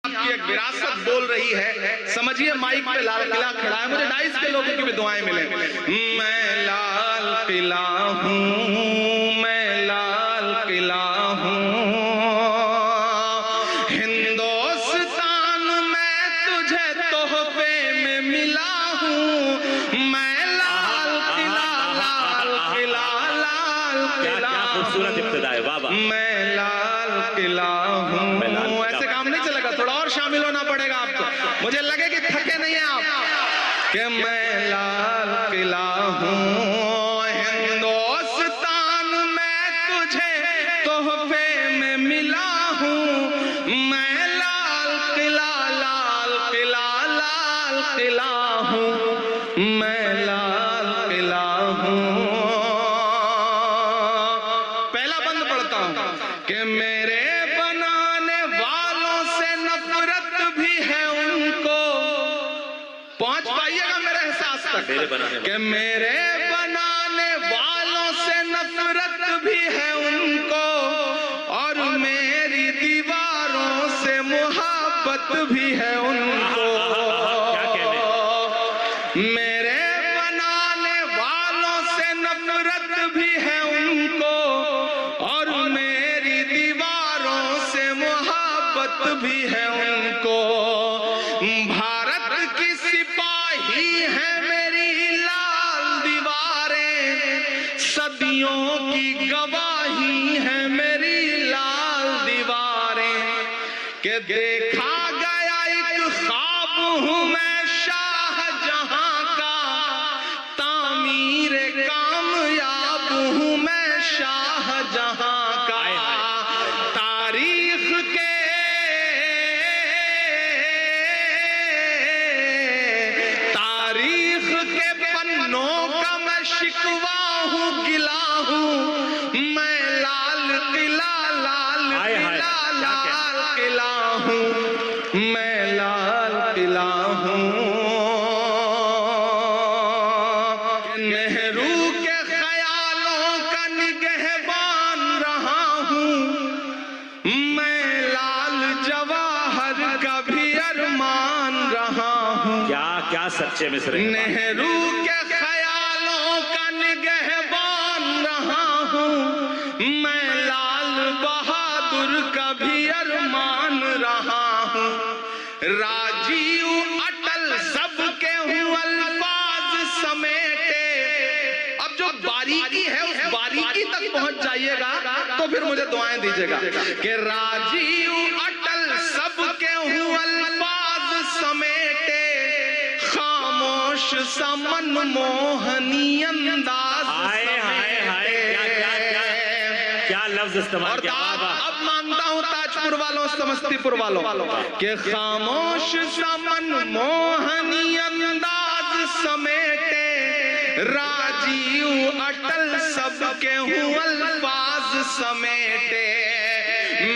आपकी एक विरासत बोल रही है। समझिए माइक पे लाल किला खड़ा है, मुझे 2.5 के लोगों की भी दुआएं मिले। मैं लाल किला हूँ, मैं लाल किला हूँ, हिंदुस्तान में तुझे तोहफे में मिला हूँ। मैं लाल किला, लाल किला, लाल किला। क्या खूबसूरत इब्तिदा है बाबा। मैं लाल किला हूँ। ऐसे काम नहीं चलेगा, थोड़ा और शामिल होना पड़ेगा आपको। मुझे लगे कि थके नहीं हैं आप। कि मैं लाल किला हूँ, हिंदुस्तान में तुझे तोहफे में मिला हूँ। मैं लाल किला, लाल किला, लाल किला हूँ। मैं लाल किला हूँ। पहला बंद पढ़ता हूँ कि मेरे बनाने वालों से नफरत भी है उनको। पहुंच पाइएगा मेरे एहसास तक कि मेरे बनाने वालों से नफरत भी है उनको, और मेरी दीवारों से मोहब्बत भी है उनको। मेरे बनाने वालों से नफरत भी है उनको, और मेरी दीवारों से मोहब्बत भी है उनको। भारत की सिपाही है मेरी लाल दीवारें, सदियों की गवाही है मेरी लाल दीवारें। कि देखा गया एक ख्वाब हूँ मैं शाहजहां का, तामीर कामयाब हूँ मैं शाहजहां का। तारीख के पन्नों का मैं शिकवा हूँ, गिला हूँ। मैं लाल किला, लाल किला, लाल किला हूँ। मैं लाल किला हूँ। नेहरू के ख्यालों का निगहबान रहा हूँ। मैं लाल जवाहर का भी अरमान रहा हूँ। क्या क्या सच्चे मिसरे। नेहरू के ख्यालों का निगहबान रहा हूँ। मैं लाल बहादुर का भी अरमान रहा हूँ। राजीव अटल सबके हूँ अल्फाज समेटे। अब जो बारीकी है उस बारीकी तक पहुंच जाइएगा तो फिर मुझे दुआएं दीजिएगा। कि राजीव अटल सबके हूँ अल्फाज समेटे, खामोश सा मनमोहनी अंदाज। हाय हाय हाय, क्या लफ्ज इस्तेमाल किया। अब मानता हूँ ताजपुर वालों, समस्तीपुर वालों, कि खामोश सा मनमोहनी अंदाज समेटे, राजीव अटल सबके हूँ अल्फाज समेटे।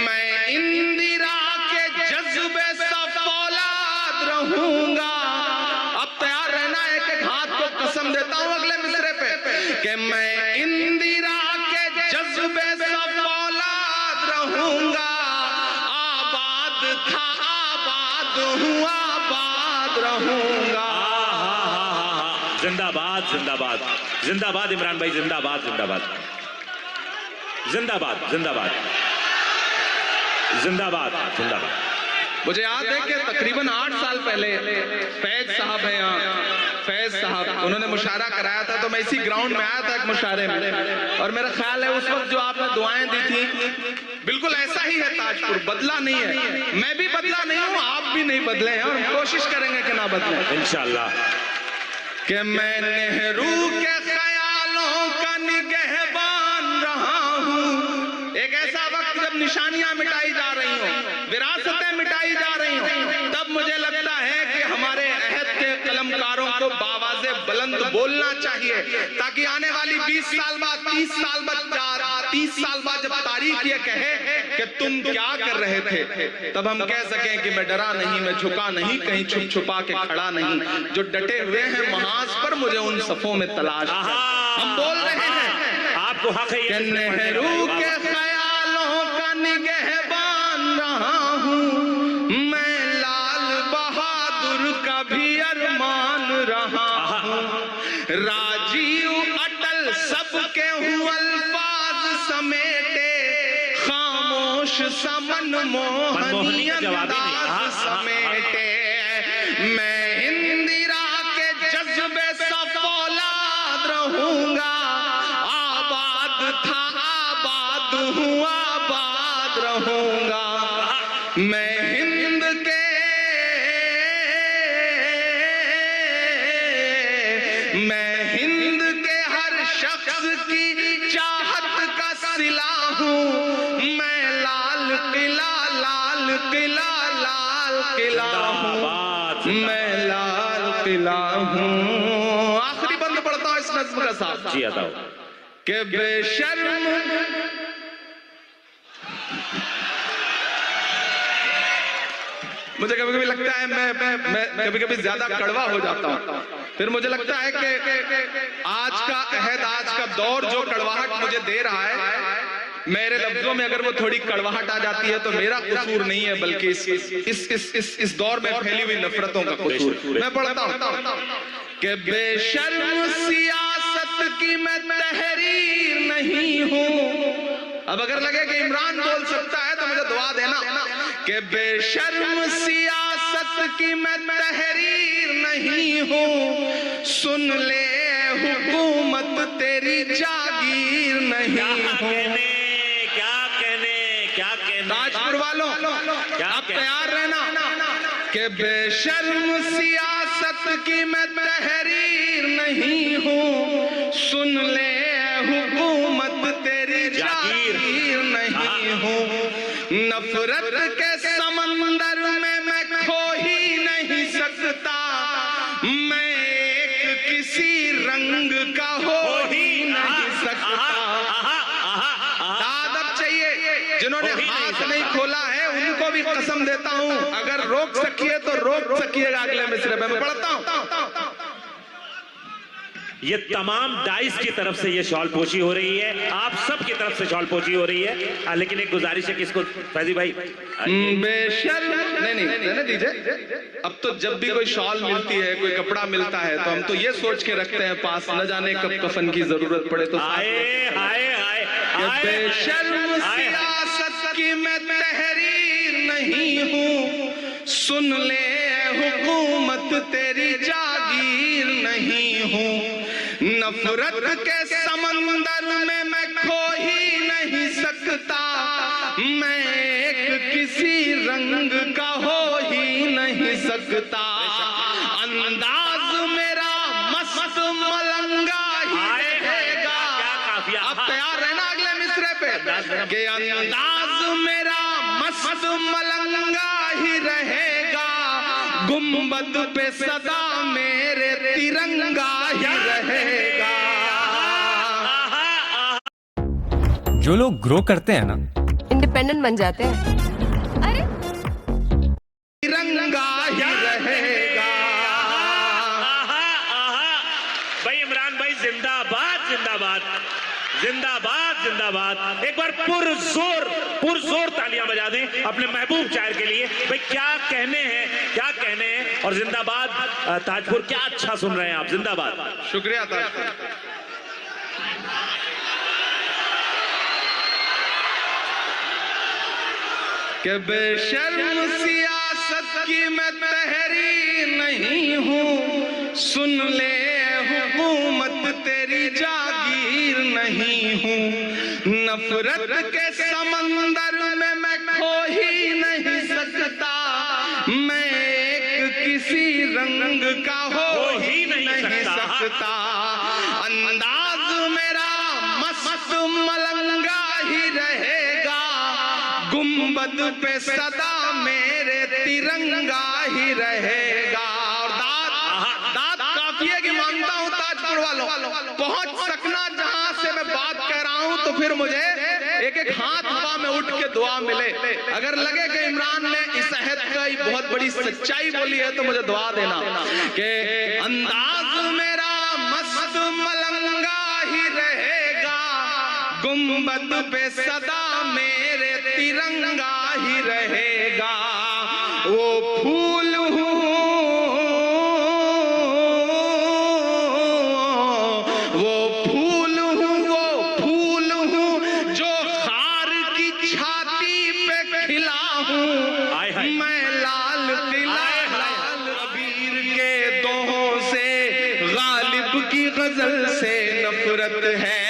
मैं इंदिरा के जज्बे सा फौलाद रहूंगा। अब तैयार रहना है कि हाथ को कसम देता हूं अगले मिसरे पे कि मैं इंदिरा के जज्बे सा फौलाद रहूंगा। आबाद था आबाद हूँ, आबाद रहूंगा। जिंदाबाद जिंदाबाद जिंदाबाद इमरान भाई, जिंदाबाद जिंदाबाद जिंदाबाद जिंदाबाद जिंदाबाद जिंदाबाद। मुझे याद है कि तकरीबन 8 साल पहले फैज साहब है यहाँ, फैज साहब, उन्होंने मुशायरा कराया था। तो मैं इसी ग्राउंड में आया था एक मुशायरे में, और मेरा ख्याल है उस वक्त जो आपने दुआएं दी थी बिल्कुल ऐसा ही है। ताजपुर बदला नहीं है, मैं भी बदला नहीं हूँ, आप भी नहीं बदले हैं, और कोशिश करेंगे कि ना बदले इंशाअल्लाह। कि मैं नेहरू के ख्यालों का निगहबान रहा हूँ। एक ऐसा वक्त जब निशानियां मिटाई जा रही हो, विरासतें मिटाई जा रही हो, तब मुझे लगता है कि हमारे अहद के कलमकारों को बावाज़े बुलंद बोलना चाहिए, ताकि आने वाली 20 साल बाद, 30 साल बाद, 30 साल बाद जब तारीख ये कहे कि तुम क्या कर रहे थे, तब हम कह सकें कि मैं डरा नहीं, मैं झुका नहीं, कहीं छुप छुपा के खड़ा नहीं। जो डटे हुए हैं महाज पर, मुझे उन सफों में तलाश है। हम बोल रहे हैं आपको हक है कि नेहरू के ख्यालों का निगहबान रहा हूँ। मैं राजीव अटल सबके हूँ अल्फाज समेटे, खामोश समन मोहनी अंदाज समेटे। मैं इंदिरा के जज्बे सा फौलाद रहूंगा, आबाद था आबाद हूँ आबाद रहूंगा। मैं हिंद के हर शख्स की चाहत का सिला हूँ। मैं लाल किला लाल किला लाल किला हूँ, मैं लाल किला हूँ। आखिरी बंद पढ़ता हूँ इस नज्म का साथ जी बताओ। के बेशर्म मुझे कभी कभी लगता है मैं कभी कभी ज्यादा कड़वा हो जाता हूँ। फिर मुझे लगता है कि आज का अहद, आज का दौर जो कड़वाहट मुझे दे रहा है, मेरे लफ्जों में अगर वो थोड़ी कड़वाहट आ जाती है तो मेरा कसूर नहीं है, बल्कि इस दौर में फैली हुई नफरतों का कसूर। मैं पढ़ता हूँ कि बेशर्म सियासत की मैं तहरीर नहीं हूँ। अब अगर लगे कि इमरान बोल सकता है तो मुझे दुआ देना कि बेशर्म सियासत की मैं तहरीर नहीं हूँ, सुन ले हुकूमत तेरी जागीर नहीं हूँ। क्या कहने ताजपुर वालों आप तैयार रहना कि बेशर्म सियासत की मैं तहरीर नहीं हूँ, सुन ले हुकूमत तेरी जागीर नहीं हूँ। नफरत के समंदर में मैं खो ही नहीं सकता, मैं एक किसी रंग का हो ही नहीं सकता। दादब चाहिए जिन्होंने हाथ नहीं खोला है उनको भी कसम देता हूं, अगर रोक सकिए तो रोक सकिएगा अगले मिसरे में। मैं पढ़ता हूं। ये तमाम डाइस की तरफ से ये शॉल पोशी हो रही है, आप सब की तरफ से शॉल पोशी हो रही है। लेकिन एक गुजारिश है किसको, फैजी भाई बेशर्म नहीं रहने दीजिए। अब तो जब भी कोई शॉल मिलती है, कोई कपड़ा मिलता है, तो हम तो ये सोच के रखते हैं पास, न जाने कब कफन की जरूरत पड़े तो बेशर्म सियासत की मैं तहरीर नहीं हूँ, सुन ले हुकूमत तेरी जागीर नहीं हूँ। नफरत के समंदर में मैं खो ही नहीं सकता, मैं एक किसी रंग का हो ही नहीं सकता। अंदाज मेरा मस्त मलंगा ही रहेगा। अब तैयार रहना अगले मिसरे पे कि अंदाज मेरा मस्त मलंगा ही रहेगा, गुंबद पे सदा मेरे तिरंगा ही रहेगा। जो लोग ग्रो करते हैं ना, इंडिपेंडेंट बन जाते हैं। अरे तिरंगा ही रहेगा। भाई इमरान भाई जिंदाबाद जिंदाबाद जिंदाबाद जिंदाबाद। एक बार पुरजोर तालियां बजा दें अपने महबूब शायर के लिए। भाई क्या कहने हैं और जिंदाबाद ताजपुर, क्या अच्छा सुन रहे हैं आप, जिंदाबाद। शुक्रिया ताजपुर। कि बेशर्म सियासत की मैं तहरीर नहीं हूँ, सुन ले हुकूमत तेरी जागीर नहीं हूँ। नफरत के समंदर में मैं खो ही नहीं सकता, मैं एक किसी रंग का हो ही नहीं सकता। अंदाज मेरा मस्त मलंगा ही रहेगा, गुंबद पे सदा मेरे तिरंगा ही रहेगा। और दाद काफिये की मांगता हूँ ताजपुर वालों, पहुंच सकना जहां से मैं बात कह रहा हूं तो फिर मुझे एक एक हाथ हवा में उठ के दुआ मिले। अगर लगे कि इमरान ने इस अहद का बहुत बड़ी सच्चाई बोली है तो मुझे दुआ देना कि अंदाज मेरा मस्त मलंगा ही रहेगा, गुंबद पे सदा मेरे तिरंगा ही रहेगा। वो फूल हूँ खिला हूँ हाय हाय। मैं लाल किला, लाल अबीर के दोहों से, गालिब की गजल से नफरत है